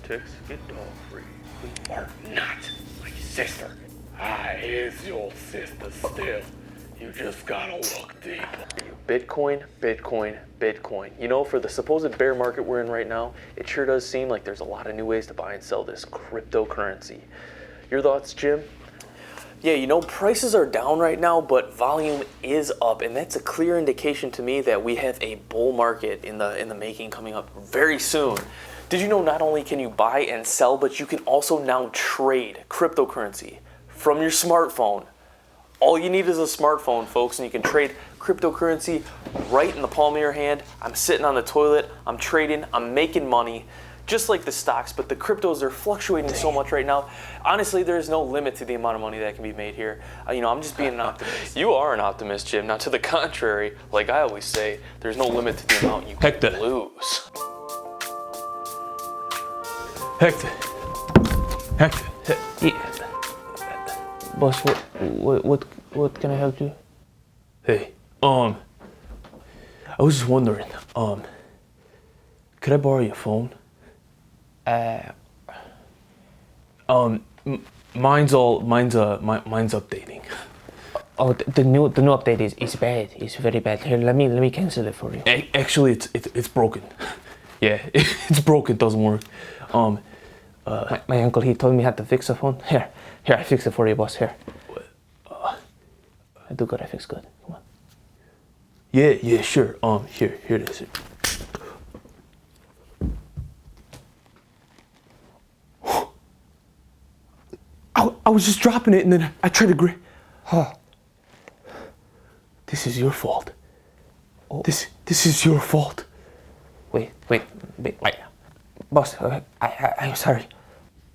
ticks get dog free. We are not my sister. I is your sister still. You just gotta look deep. Bitcoin, Bitcoin, Bitcoin. You know, for the supposed bear market we're in right now, it sure does seem like there's a lot of new ways to buy and sell this cryptocurrency. Your thoughts, Jim? Yeah, you know, prices are down right now, but volume is up, and that's a clear indication to me that we have a bull market in the making coming up very soon. Did you know not only can you buy and sell, but you can also now trade cryptocurrency from your smartphone? All you need is a smartphone, folks, and you can trade cryptocurrency right in the palm of your hand. I'm sitting on the toilet, I'm trading, I'm making money, just like the stocks, but the cryptos are fluctuating so much right now. Honestly, there's no limit to the amount of money that can be made here. You know, I'm just being an optimist. You are an optimist, Jim. Now, to the contrary, like I always say, there's no limit to the amount you can lose. Hector. Yeah. Boss, what can I help you? Hey, I was just wondering, could I borrow your phone? Mine's updating. Oh, the new update is bad. It's very bad. Here, let me cancel it for you. Actually, it's broken. Yeah, it's broken. Doesn't work. My uncle, he told me how to fix the phone. Here, I fix it for you, boss. Here. I do good. I fix good. Come on. Yeah, sure. Here it is. I was just dropping it, and then I tried to grab. This is your fault. Oh. This is your fault. Wait. Boss, I'm sorry.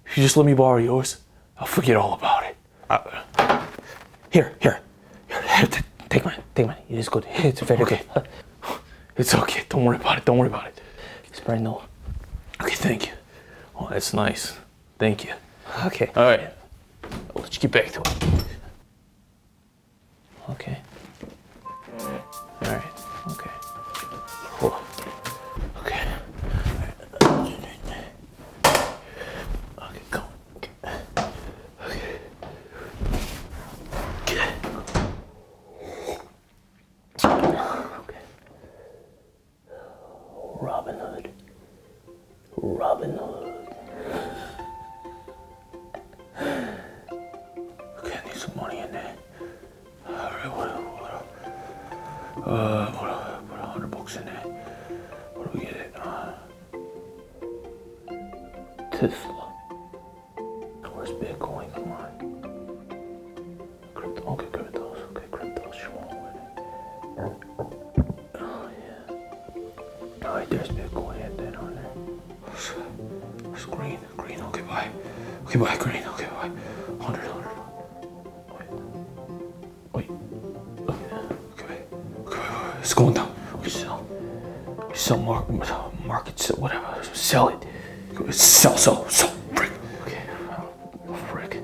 If you just let me borrow yours, I'll forget all about it. Here, take mine. It is good. It's very good. It's okay. Don't worry about it. It's brand new. Okay, thank you. Oh, that's nice. Thank you. Okay. All right. I'll let you get back to it. Okay. All right. Okay. Oh. Okay. Okay, come on. Okay. Robin Hood. Okay, I need some money in there. All right, put $100 in there. What do we get it? Tesla. Where's Bitcoin? Come on. Crypto. Okay, cryptos. Okay, cryptos. Sure. Oh yeah. All right, there's Bitcoin and then on there. It's green. Okay, bye. Okay, bye. Green. Okay, bye. 100. Wait. Okay. It's going down. Okay, sell market, whatever. Sell it. Sell. Frick. Okay. Frick.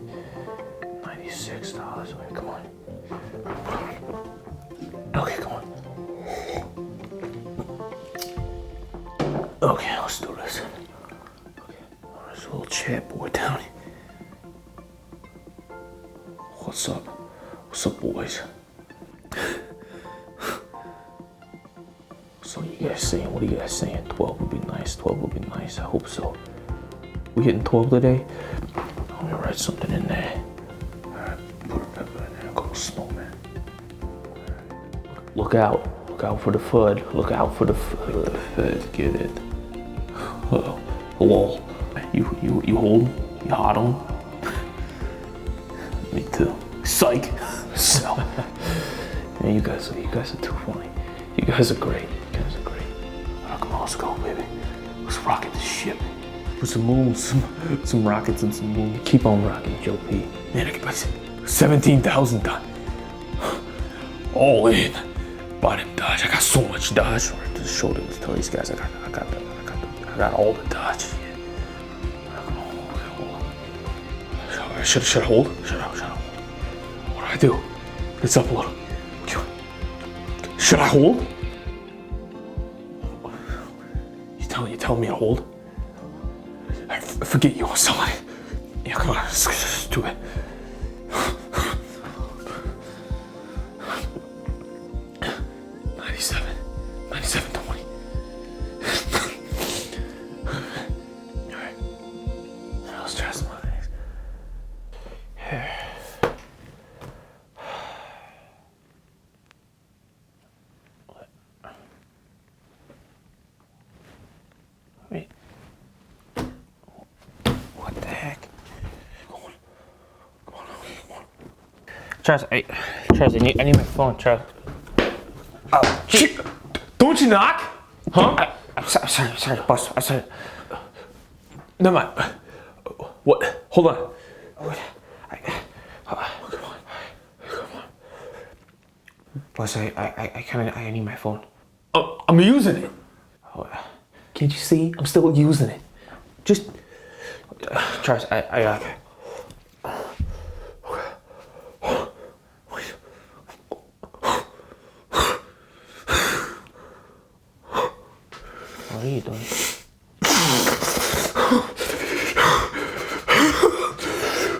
$96. Okay, come on. Okay, come on. Okay, let's do this. Okay. There's a little chat boy down here. What's up? What's up, boys? So you guys saying, what are you guys saying? 12 would be nice. I hope so. We hitting 12 today? Let me write something in there. Alright, put a pepper in there. Go smoke, man. Right. Look out for the FUD. Look out for the FUD. Get it. Lol. You hold? You hot on? Me too. Psych. So, man, you guys are too funny. You guys are great. Alright, come on, let's go, baby. Let's rocket the ship. Put some moons, some rockets and some moons. Keep on rocking, Joe P. Man, I can buy 17,000 Dodge. All in. Buy them Dodge. I got so much Dodge. Right to show them, tell these guys I got all the Dodge. Should I hold? Should I hold? What do I do? It's up a little. Should I hold? You tell me to hold? Forget you, I'll sell it. Yeah, come on, let's do it. $97.20. Alright. Let's try some other things. Here. Wait. What the heck? Come on. Charles, I need my phone, Charles. Oh, Shit! Don't you knock? Huh? I'm sorry, boss. I'm sorry. Never mind. What? Hold on. Boss, I need my phone. Oh, I'm using it. Can't you see? I'm still using it. Just. Charles, I What are you doing?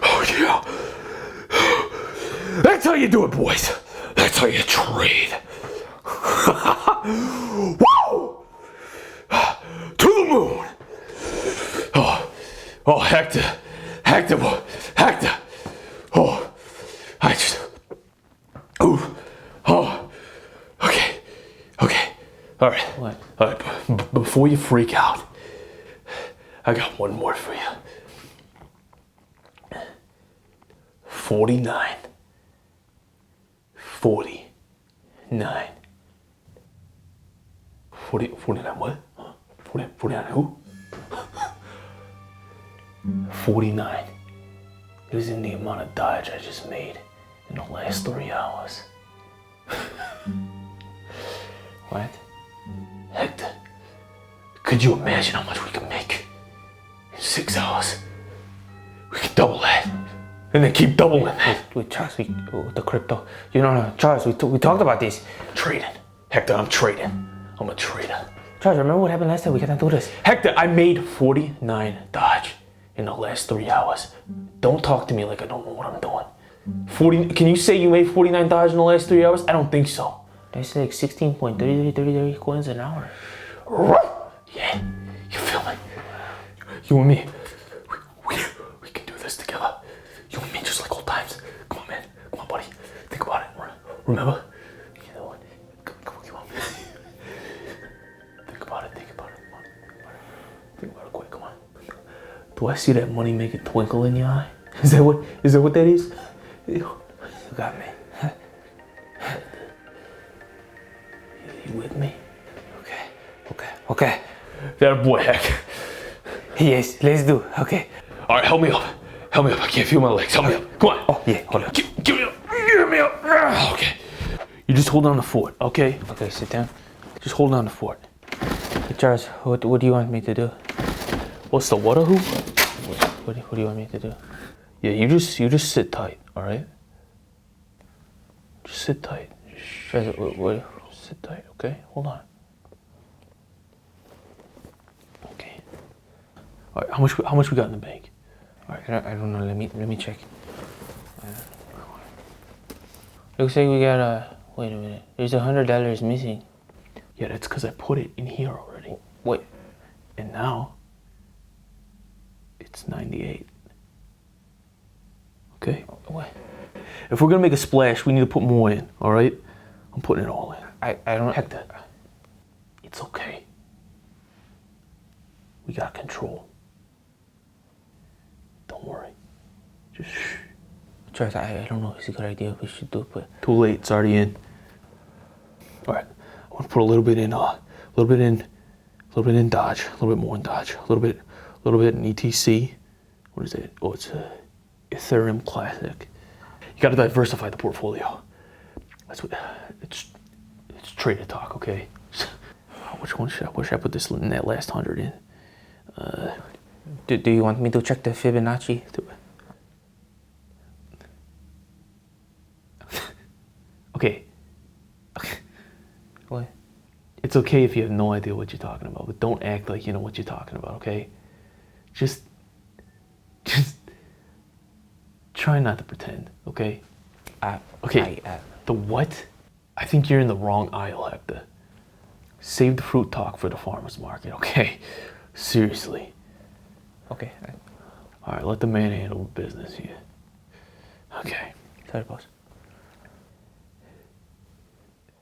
Oh, yeah. That's how you do it, boys. That's how you trade. Whoa! To the moon. Oh, Hector. Oh, I just. Oh. Okay. All right. What? All right. Before you freak out, I got one more for you. 49. 49. 49 what? 49 who? 49 is in the amount of dodge I just made in the last 3 hours. What? Hector, could you imagine how much we could make in 6 hours? We could double that, and then keep doubling that. Wait, Charles, the crypto. No, Charles, we talked about this. Trading. Hector, I'm trading. I'm a trader. Charles, remember what happened last time? We cannot do this. Hector, I made 49 dodge in the last 3 hours. Don't talk to me like I don't know what I'm doing. 40. Can you say you made 49 dodge in the last 3 hours? I don't think so. That's like 16.33 coins an hour. Right? Yeah. You feel me? You and me. We can do this together. You and me, just like old times. Come on, man. Come on, buddy. Think about it. Remember? You know what? Come on. Think about it. Come on. Think about it quick. Come on. Do I see that money making twinkle in your eye? Is that what that is? You got me. You with me? Okay. That boy, Heck. Yes, let's do. Okay. All right, help me up. I can't feel my legs. Help me up. Come on. Oh, yeah, hold on. Give me up. Okay. You just hold down the fort, okay? Okay, sit down. Just hold down the fort. Hey, Charles, what do you want me to do? What's the water hoop? What do you want me to do? Yeah, you just sit tight, all right? Just sit tight. Charles, what? Sit tight, okay? Hold on. Okay. All right, how much we got in the bank? All right, I don't know. Let me check. Looks like we got wait a minute. There's $100 missing. Yeah, that's because I put it in here already. Wait. And now it's 98. Okay? What? If we're gonna make a splash, we need to put more in, all right? I'm putting it all in. I don't. Hector, it's okay. We got control. Don't worry. Just shh. Charles, I don't know if it's a good idea if we should do it, but Too late. It's already in. All right. I want to put a little bit in dodge, a little bit more in dodge, a little bit in ETC. What is it? Oh, it's a Ethereum Classic. You got to diversify the portfolio. That's what it's trader talk, okay? Which one should I put this in that last 100 in? do you want me to check the Fibonacci? Okay. What? It's okay if you have no idea what you're talking about, but don't act like you know what you're talking about, okay? Just try not to pretend, okay? Okay, the what? I think you're in the wrong aisle, Hector. Save the fruit talk for the farmer's market, okay? Seriously. Okay. All right, let the man handle the business here. Okay. Sorry, boss.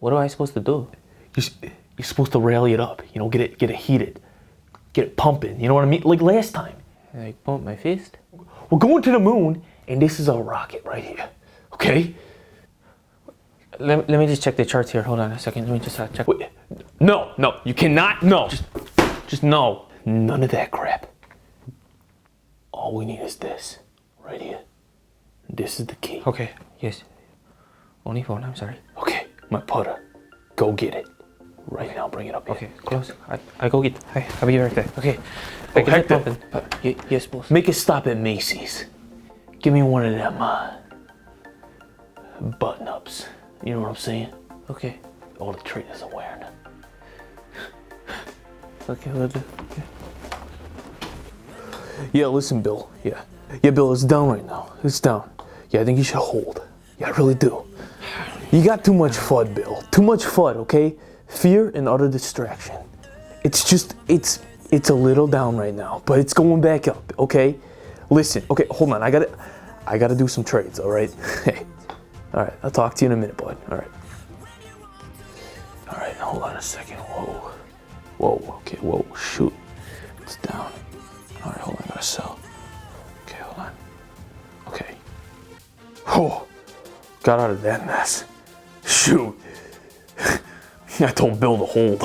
What am I supposed to do? You're supposed to rally it up, you know, get it heated, get it pumping, you know what I mean? Like last time. Like pump my fist? We're going to the moon, and this is our rocket right here, okay? Let me just check the charts here. Hold on a second. Let me just check. Wait, no, you cannot, no. Just no. None of that crap. All we need is this, right here. This is the key. Okay. Yes. Only phone. I'm sorry. Okay, my putter. Go get it. Right now, bring it up here. Okay, close. I go get. I'll be right there. Okay. Oh, Hector, Yes, boss. make a stop at Macy's. Give me one of them button-ups. You know what I'm saying? Okay. All the trainers are wearing them. Okay, we'll do. Okay. Yeah, listen, Bill. Yeah, Bill, it's down right now. It's down. Yeah, I think you should hold. Yeah, I really do. You got too much FUD, Bill. Too much FUD, okay? Fear and utter distraction. It's a little down right now, but it's going back up, okay? Listen, okay, hold on. I gotta do some trades, all right? Hey, all right. I'll talk to you in a minute, bud. All right. All right. Hold on a second. Whoa. Okay. Whoa. Shoot. It's down. All right. Hold on. I gotta sell. Okay. Hold on. Okay. Oh, got out of that mess. Shoot. I told Bill to hold.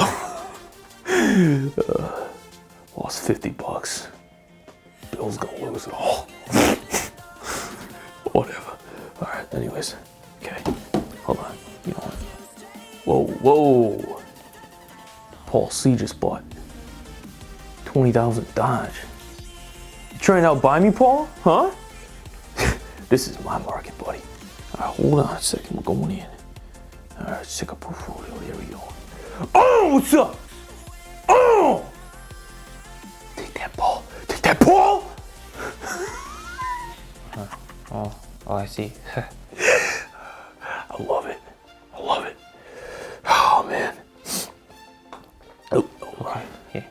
Lost $50. Bill's gonna lose it all. Whatever. All right. Anyways. Okay. Hold on. You know what? Whoa. Paul C just bought 20,000 Dodge. You trying to outbuy me, Paul? Huh? This is my market, buddy. All right, hold on a second. We're going in. All right, check a portfolio. Here we go. Oh, what's up? Oh! Take that, Paul. Take that, Paul! Oh, I see. I love it. Oh, man. Oh, okay. Yeah.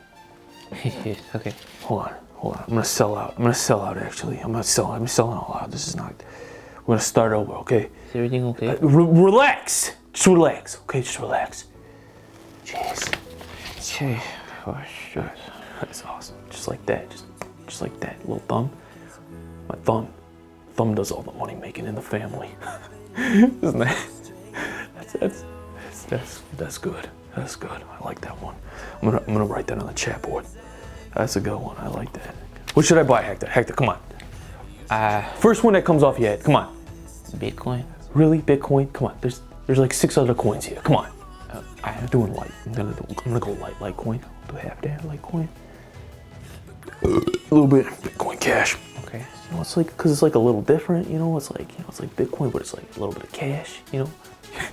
Yes. Okay. Hold on. I'm gonna sell out. Actually. I'm selling all out. This is not. We're gonna start over, okay? Is everything okay? Relax. Just relax, okay? Just relax. Jeez. Okay. Oh, sure. That's awesome. Just like that. Just like that. Little thumb. My thumb. Thumb does all the money making in the family. Isn't that? That's good. That's good. I like that one. I'm gonna write that on the chat board. That's a good one. I like that. What should I buy, Hector? Hector, come on. First one that comes off your head. Come on. Bitcoin. Really, Bitcoin? Come on. There's like 6 other coins here. Come on. I'm doing light. I'm gonna go Litecoin. Do half that Litecoin. A little bit Bitcoin Cash. Okay. You know, it's like, cause it's like a little different. You know, it's like Bitcoin, but it's like a little bit of cash. You know.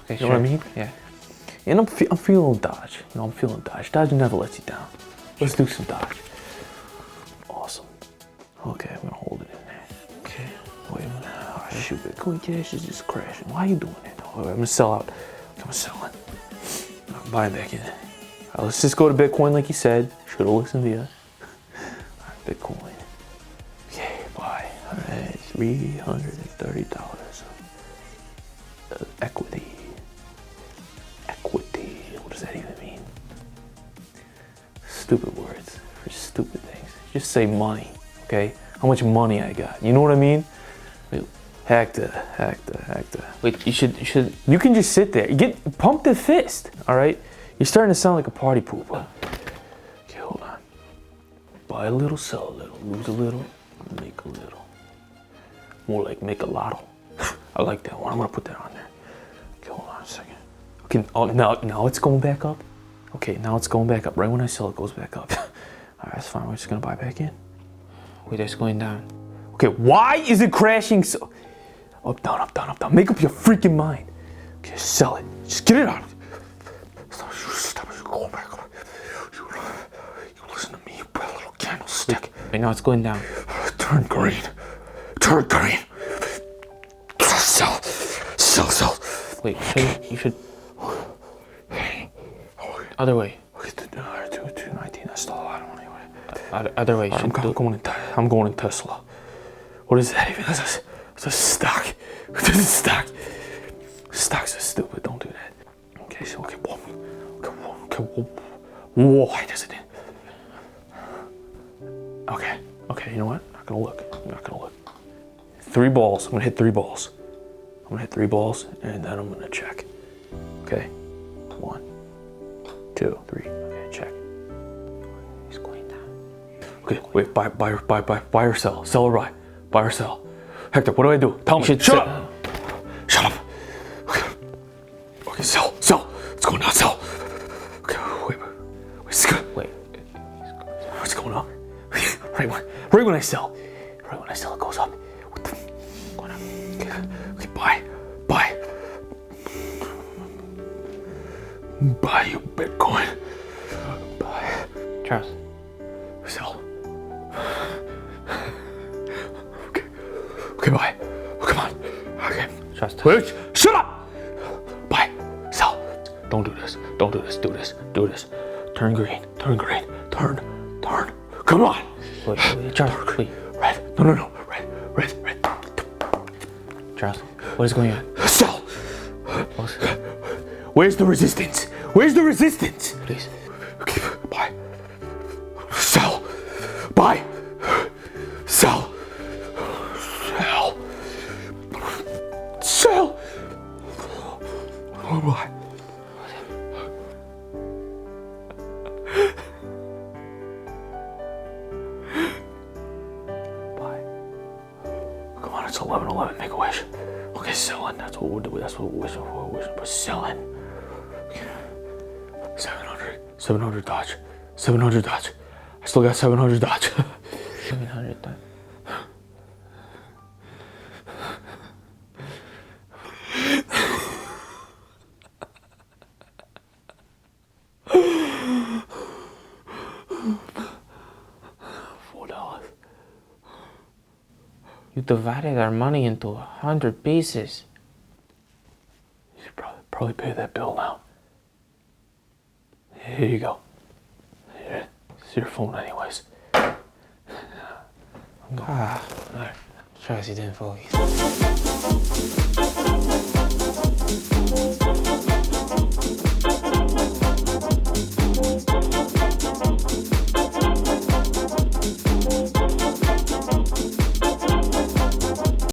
Okay, You know what I mean? Yeah. And I'm feeling Dodge. You know, I'm feeling Dodge. Dodge never lets you down. Let's do some Dodge. Awesome. Okay, I'm gonna hold it in there. Okay. Wait a minute. Oh, shoot, Bitcoin Cash is just crashing. Why are you doing that? Oh, I'm gonna sell out. I'm gonna sell it. I'm buying back in. Let's just go to Bitcoin like you said. Should have listened to you. Alright, Bitcoin. Okay, buy. Alright, $330. Equity. What does that even mean? Stupid words for stupid things. Just say money, okay? How much money I got? You know what I mean? Hector. Wait, you should. You can just sit there. Pump the fist, all right? You're starting to sound like a party pooper. Okay, hold on. Buy a little, sell a little, lose a little, make a little. More like make a lotto. I like that one. I'm gonna put that on there. Okay, hold on a second. Okay, oh, now it's going back up. Okay, now it's going back up. Right when I sell, it goes back up. All right, that's fine. We're just gonna buy back in. Wait, it's going down. Okay, why is it crashing so? Up, down. Make up your freaking mind. Okay, sell it. Just get it out. Stop going back up. You listen to me, you little candlestick. Wait, now it's going down. Turn green. Turn green. Sell. Sell, sell. Wait, you should. Other way. Okay, 219. That's still a lot of money. Other way. I'm going in Tesla. What is that even? That's a stock. This is stock. Stocks are stupid. Don't do that. Okay, so okay. Whoa, why does it? Okay. You know what? I'm not gonna look. 3 balls. I'm gonna hit 3 balls. And then I'm gonna check. Okay. 1, 2, 3. Okay, check. He's going down. Okay, wait. Buy or sell. Sell or buy. Buy or sell. Hector, what do I do? Tell me. Shut up. Shut up. Okay, sell. It's going down. Sell. Okay, wait. It's good. Wait. What's going on? Right when I sell. It goes up. What the? Going up. Okay, buy. Buy you Bitcoin. Buy. Charles. Sell. Okay, buy. Oh, come on. Okay. Trust. Wait, shut up! Buy. Sell. Don't do this. Do this. Turn green. Turn. Come on. Wait, Charles, wait. Red. No. Red. Charles, what is going on? Sell. Where's the resistance? Please. Okay, buy. Sell. Buy. Sell. Oh my. Buy. Come on, it's 11:11. Make a wish. Okay, selling. That's what we're doing. That's what we're wishing for. We're selling. 700 Dodge. I still got 700 Dodge. 700 done. $4. You divided our money into 100 pieces. You should probably pay that bill now. Here you go. Here, it's your phone anyways. Alright. Charles, you didn't focus.